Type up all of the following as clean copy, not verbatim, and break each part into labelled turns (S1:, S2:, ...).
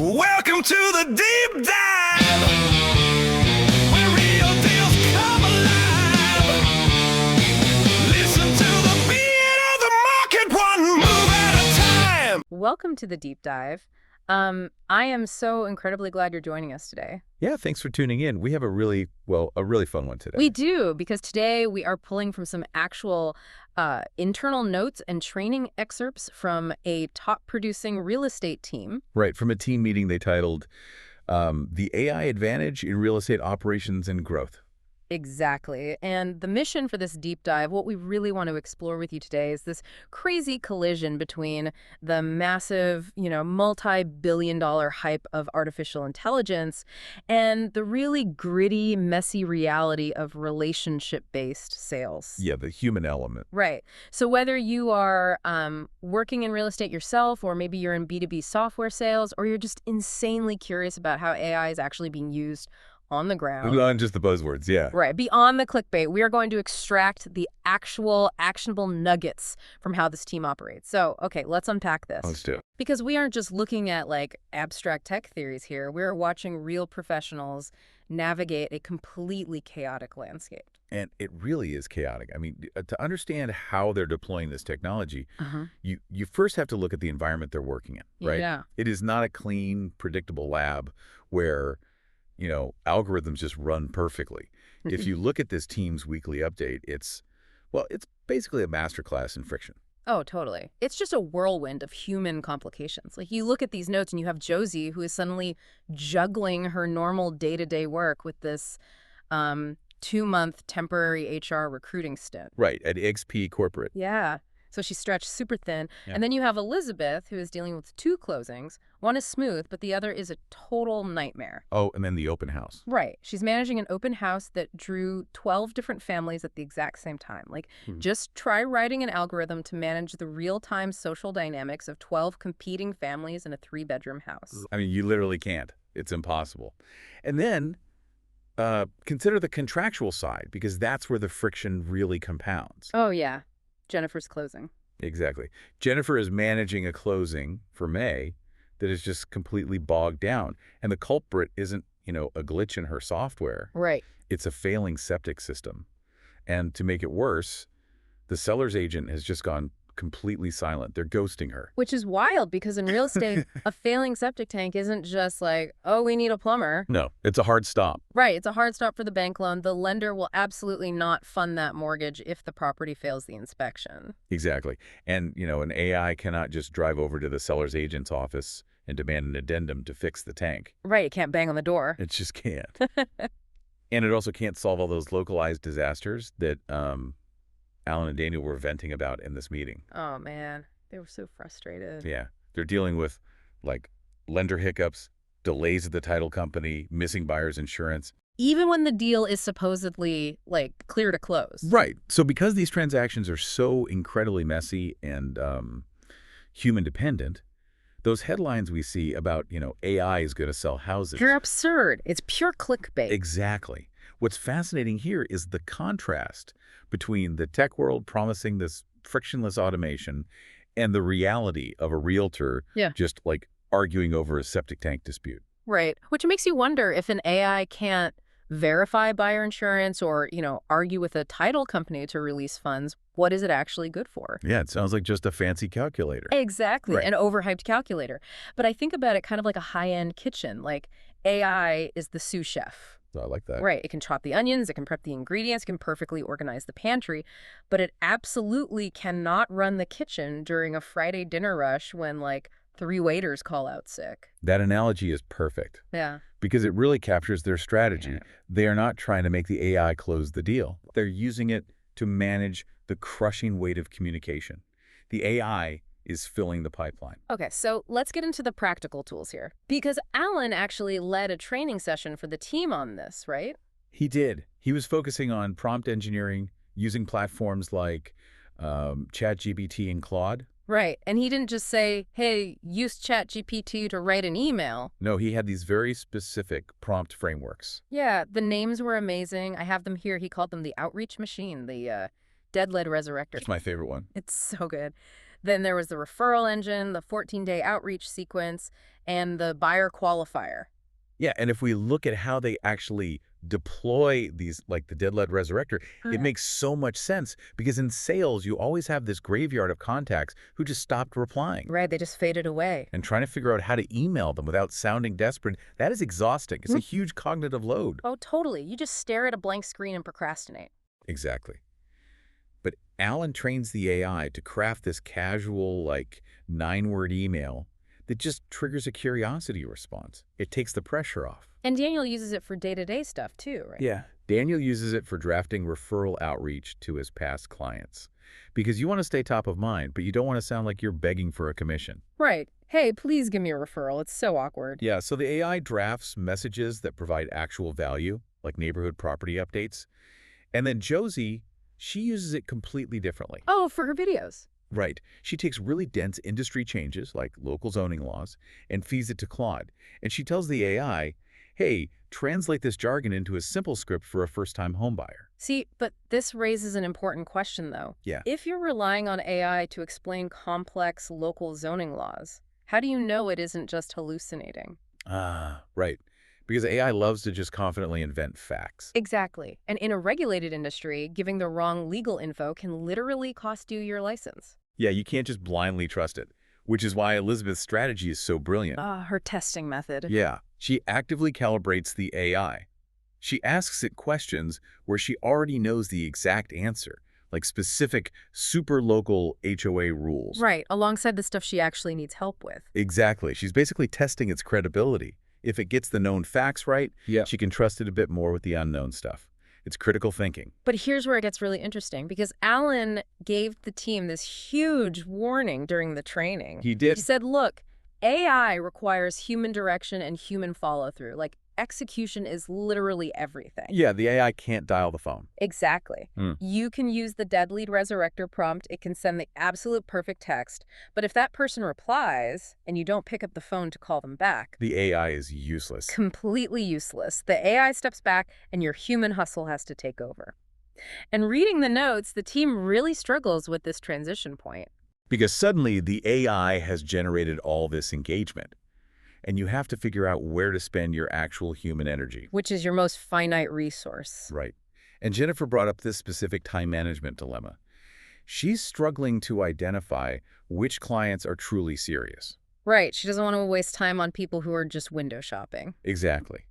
S1: Welcome to the deep dive, where real deals come alive. Listen to the beat of the market, one move at a time.
S2: Welcome to the deep dive. I am so incredibly glad you're joining us today.
S3: Yeah, thanks for tuning in. We have a really fun one today.
S2: We do, because today we are pulling from some actual internal notes and training excerpts from a top-producing real estate team.
S3: Right, from a team meeting they titled The AI Advantage in Real Estate Operations and Growth.
S2: Exactly. And the mission for this deep dive, what we really want to explore with you today is this crazy collision between the massive, multi-billion-dollar hype of artificial intelligence and the really gritty, messy reality of relationship-based sales.
S3: Yeah, the human element.
S2: Right. So whether you are working in real estate yourself, or maybe you're in B2B software sales, or you're just insanely curious about how AI is actually being used on the ground.
S3: Beyond just the buzzwords, yeah.
S2: Right. Beyond the clickbait, we are going to extract the actual actionable nuggets from how this team operates. So, okay, let's unpack this.
S3: Let's do it.
S2: Because we aren't just looking at abstract tech theories here. We're watching real professionals navigate a completely chaotic landscape.
S3: And it really is chaotic. I mean, to understand how they're deploying this technology, you first have to look at the environment they're working in, right?
S2: Yeah.
S3: It is not a clean, predictable lab where algorithms just run perfectly. If you look at this team's weekly update, it's basically a masterclass in friction.
S2: Oh, totally. It's just a whirlwind of human complications. You look at these notes and you have Josie, who is suddenly juggling her normal day-to-day work with this 2-month temporary HR recruiting stint.
S3: Right, at XP Corporate.
S2: Yeah. So she's stretched super thin.
S3: Yeah.
S2: And then you have Elizabeth, who is dealing with 2 closings. One is smooth, but the other is a total nightmare.
S3: Oh, and then the open house.
S2: Right. She's managing an open house that drew 12 different families at the exact same time. Just try writing an algorithm to manage the real-time social dynamics of 12 competing families in a 3-bedroom house.
S3: I mean, you literally can't. It's impossible. And then consider the contractual side, because that's where the friction really compounds.
S2: Oh, yeah. Jennifer's closing.
S3: Exactly. Jennifer is managing a closing for May that is just completely bogged down. And the culprit isn't, a glitch in her software.
S2: Right.
S3: It's a failing septic system. And to make it worse, the seller's agent has just gone completely silent. They're ghosting her.
S2: Which is wild, because in real estate, a failing septic tank isn't just oh, we need a plumber.
S3: No, it's a hard stop.
S2: Right. It's a hard stop for the bank loan. The lender will absolutely not fund that mortgage if the property fails the inspection.
S3: Exactly. And, an AI cannot just drive over to the seller's agent's office and demand an addendum to fix the tank.
S2: Right. It can't bang on the door.
S3: It just can't. And it also can't solve all those localized disasters that Alan and Daniel were venting about in this meeting.
S2: Oh, man. They were so frustrated.
S3: Yeah. They're dealing with, lender hiccups, delays at the title company, missing buyer's insurance.
S2: Even when the deal is supposedly, clear to close.
S3: Right. So because these transactions are so incredibly messy and human-dependent, those headlines we see about, AI is going to sell houses.
S2: They're absurd. It's pure clickbait.
S3: Exactly. What's fascinating here is the contrast between the tech world promising this frictionless automation and the reality of a realtor just arguing over a septic tank dispute.
S2: Right. Which makes you wonder, if an AI can't verify buyer insurance or, argue with a title company to release funds, what is it actually good for?
S3: Yeah, it sounds like just a fancy calculator.
S2: Exactly.
S3: Right.
S2: An overhyped calculator. But I think about it kind of like a high-end kitchen. AI is the sous chef.
S3: I like that.
S2: Right. It can chop the onions, it can prep the ingredients, it can perfectly organize the pantry, but it absolutely cannot run the kitchen during a Friday dinner rush when 3 waiters call out sick.
S3: That analogy is perfect.
S2: Yeah.
S3: Because it really captures their strategy. They are not trying to make the AI close the deal. They're using it to manage the crushing weight of communication. The AI is filling the pipeline.
S2: Okay, so let's get into the practical tools here. Because Alan actually led a training session for the team on this, right?
S3: He did. He was focusing on prompt engineering using platforms like ChatGPT and Claude.
S2: Right, and he didn't just say, hey, use ChatGPT to write an email.
S3: No, he had these very specific prompt frameworks.
S2: Yeah, the names were amazing. I have them here. He called them the outreach machine, the dead lead resurrector.
S3: It's my favorite one.
S2: It's so good. Then there was the referral engine, the 14-day outreach sequence, and the buyer qualifier.
S3: Yeah, and if we look at how they actually deploy these, like the dead-lead resurrector, it makes so much sense because in sales, you always have this graveyard of contacts who just stopped replying.
S2: Right, they just faded away.
S3: And trying to figure out how to email them without sounding desperate, that is exhausting. It's a huge cognitive load.
S2: Oh, totally. You just stare at a blank screen and procrastinate.
S3: Exactly. But Alan trains the AI to craft this casual, like, 9-word email that just triggers a curiosity response. It takes the pressure off.
S2: And Daniel uses it for day-to-day stuff too, right?
S3: Yeah. Daniel uses it for drafting referral outreach to his past clients. Because you want to stay top of mind, but you don't want to sound like you're begging for a commission.
S2: Right. Hey, please give me a referral. It's so awkward.
S3: Yeah, so the AI drafts messages that provide actual value, like neighborhood property updates. And then Josie, she uses it completely differently.
S2: Oh, for her videos.
S3: Right. She takes really dense industry changes, like local zoning laws, and feeds it to Claude. And she tells the AI, hey, translate this jargon into a simple script for a first-time homebuyer.
S2: See, but this raises an important question, though.
S3: Yeah.
S2: If you're relying on AI to explain complex local zoning laws, how do you know it isn't just hallucinating?
S3: Ah, right. Because AI loves to just confidently invent facts.
S2: Exactly. And in a regulated industry, giving the wrong legal info can literally cost you your license.
S3: Yeah, you can't just blindly trust it, which is why Elizabeth's strategy is so brilliant.
S2: Her testing method.
S3: Yeah, she actively calibrates the AI. She asks it questions where she already knows the exact answer, like specific super local HOA rules.
S2: Right, alongside the stuff she actually needs help with.
S3: Exactly. She's basically testing its credibility. If it gets the known facts right, she can trust it a bit more with the unknown stuff. It's critical thinking.
S2: But here's where it gets really interesting, because Alan gave the team this huge warning during the training.
S3: He did.
S2: He said, look, AI requires human direction and human follow-through. Like, execution is literally everything.
S3: Yeah, the AI can't dial the phone.
S2: Exactly. You can use the dead lead resurrector prompt. It can send the absolute perfect text. But if that person replies and you don't pick up the phone to call them back,
S3: The AI is useless.
S2: completely useless. The AI steps back and your human hustle has to take over. And reading the notes, the team really struggles with this transition point.
S3: Because suddenly the AI has generated all this engagement. And you have to figure out where to spend your actual human energy.
S2: Which is your most finite resource.
S3: Right. And Jennifer brought up this specific time management dilemma. She's struggling to identify which clients are truly serious.
S2: Right. She doesn't want to waste time on people who are just window shopping.
S3: Exactly.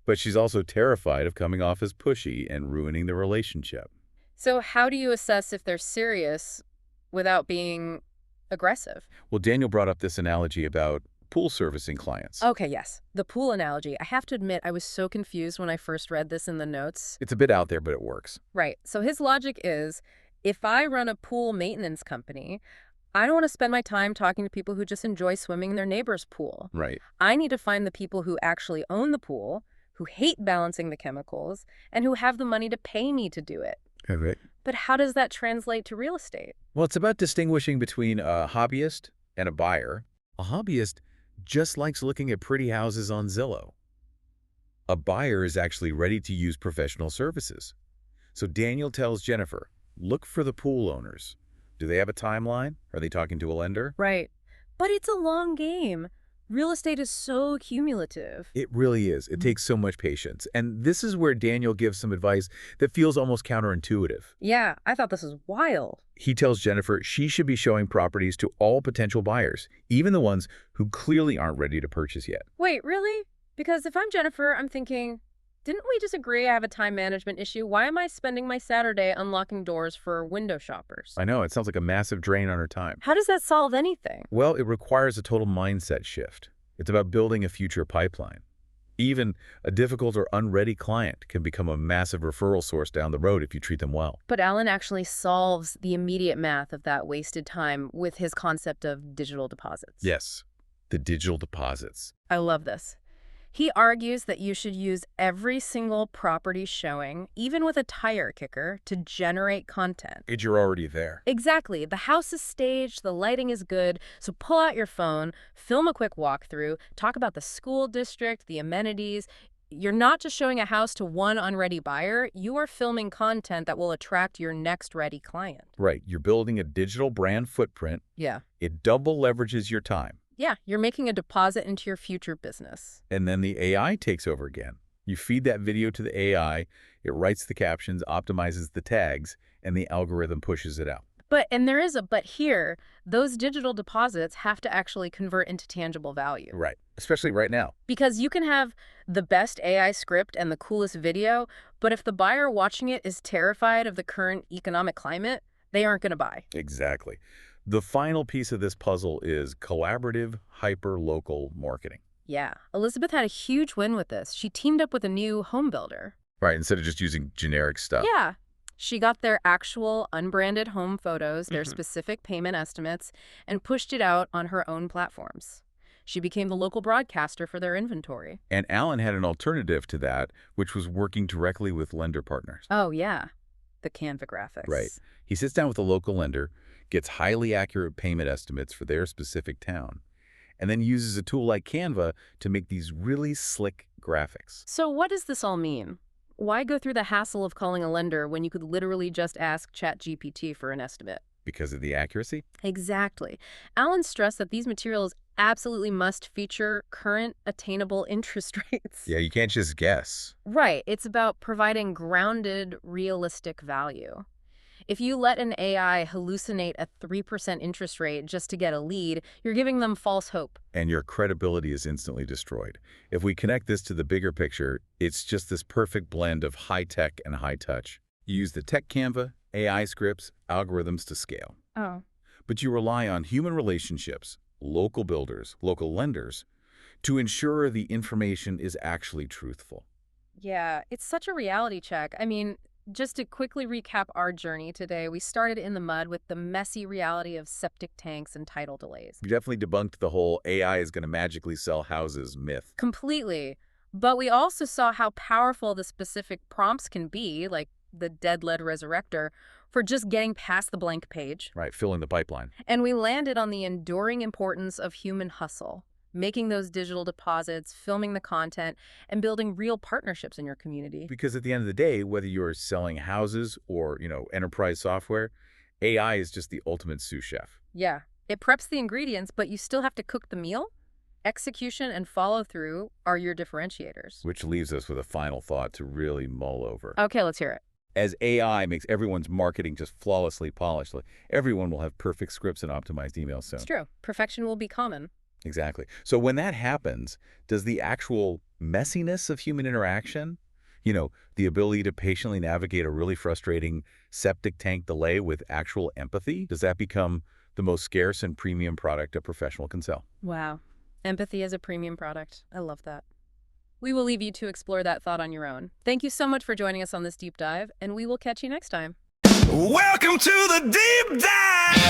S3: But she's also terrified of coming off as pushy and ruining the relationship.
S2: So how do you assess if they're serious without being aggressive?
S3: Well, Daniel brought up this analogy about pool servicing clients.
S2: Okay, yes. The pool analogy. I have to admit, I was so confused when I first read this in the notes.
S3: It's a bit out there, but it works.
S2: Right. So his logic is, if I run a pool maintenance company, I don't want to spend my time talking to people who just enjoy swimming in their neighbor's pool.
S3: Right.
S2: I need to find the people who actually own the pool, who hate balancing the chemicals, and who have the money to pay me to do it.
S3: Okay.
S2: But how does that translate to real estate?
S3: Well, it's about distinguishing between a hobbyist and a buyer. A hobbyist just likes looking at pretty houses on Zillow. A buyer is actually ready to use professional services. So Daniel tells Jennifer, look for the pool owners. Do they have a timeline? Are they talking to a lender?
S2: Right. But it's a long game. Real estate is so cumulative.
S3: It really is. It takes so much patience. And this is where Daniel gives some advice that feels almost counterintuitive.
S2: Yeah, I thought this was wild.
S3: He tells Jennifer she should be showing properties to all potential buyers, even the ones who clearly aren't ready to purchase yet.
S2: Wait, really? Because if I'm Jennifer, I'm thinking, didn't we just agree I have a time management issue? Why am I spending my Saturday unlocking doors for window shoppers?
S3: I know, it sounds like a massive drain on her time.
S2: How does that solve anything?
S3: Well, it requires a total mindset shift. It's about building a future pipeline. Even a difficult or unready client can become a massive referral source down the road if you treat them well.
S2: But Alan actually solves the immediate math of that wasted time with his concept of digital deposits.
S3: Yes, the digital deposits.
S2: I love this. He argues that you should use every single property showing, even with a tire kicker, to generate content.
S3: You're already there.
S2: Exactly. The house is staged, the lighting is good, so pull out your phone, film a quick walkthrough, talk about the school district, the amenities. You're not just showing a house to one unready buyer, you are filming content that will attract your next ready client.
S3: Right. You're building a digital brand footprint.
S2: Yeah.
S3: It double leverages your time.
S2: Yeah, you're making a deposit into your future business.
S3: And then the AI takes over again. You feed that video to the AI, it writes the captions, optimizes the tags, and the algorithm pushes it out.
S2: And there is a but here. Those digital deposits have to actually convert into tangible value.
S3: Right. Especially right now.
S2: Because you can have the best AI script and the coolest video, but if the buyer watching it is terrified of the current economic climate, they aren't going to buy.
S3: Exactly. The final piece of this puzzle is collaborative, hyper-local marketing.
S2: Yeah. Elizabeth had a huge win with this. She teamed up with a new home builder.
S3: Right, instead of just using generic stuff.
S2: Yeah. She got their actual unbranded home photos, their specific payment estimates, and pushed it out on her own platforms. She became the local broadcaster for their inventory.
S3: And Alan had an alternative to that, which was working directly with lender partners.
S2: Oh, yeah. The Canva graphics.
S3: Right. He sits down with a local lender, gets highly accurate payment estimates for their specific town, and then uses a tool like Canva to make these really slick graphics.
S2: So what does this all mean? Why go through the hassle of calling a lender when you could literally just ask ChatGPT for an estimate?
S3: Because of the accuracy?
S2: Exactly. Alan stressed that these materials absolutely must feature current attainable interest rates.
S3: Yeah, you can't just guess.
S2: Right. It's about providing grounded, realistic value. If you let an AI hallucinate a 3% interest rate just to get a lead, you're giving them false hope.
S3: And your credibility is instantly destroyed. If we connect this to the bigger picture, it's just this perfect blend of high-tech and high-touch. You use the tech Canva, AI scripts, algorithms to scale.
S2: Oh.
S3: But you rely on human relationships, local builders, local lenders, to ensure the information is actually truthful.
S2: Yeah, it's such a reality check. I mean, just to quickly recap our journey today, we started in the mud with the messy reality of septic tanks and title delays.
S3: We definitely debunked the whole AI is going to magically sell houses myth.
S2: Completely. But we also saw how powerful the specific prompts can be, like the dead-led resurrector, for just getting past the blank page.
S3: Right, filling the pipeline.
S2: And we landed on the enduring importance of human hustle, making those digital deposits, filming the content, and building real partnerships in your community.
S3: Because at the end of the day, whether you're selling houses or, enterprise software, AI is just the ultimate sous chef.
S2: Yeah, it preps the ingredients, but you still have to cook the meal. Execution and follow-through are your differentiators.
S3: Which leaves us with a final thought to really mull over.
S2: Okay, let's hear it.
S3: As AI makes everyone's marketing just flawlessly polished, everyone will have perfect scripts and optimized emails soon.
S2: It's true. Perfection will be common.
S3: Exactly. So when that happens, does the actual messiness of human interaction, the ability to patiently navigate a really frustrating septic tank delay with actual empathy, does that become the most scarce and premium product a professional can sell?
S2: Wow. Empathy as a premium product. I love that. We will leave you to explore that thought on your own. Thank you so much for joining us on this deep dive, and we will catch you next time.
S1: Welcome to the deep dive.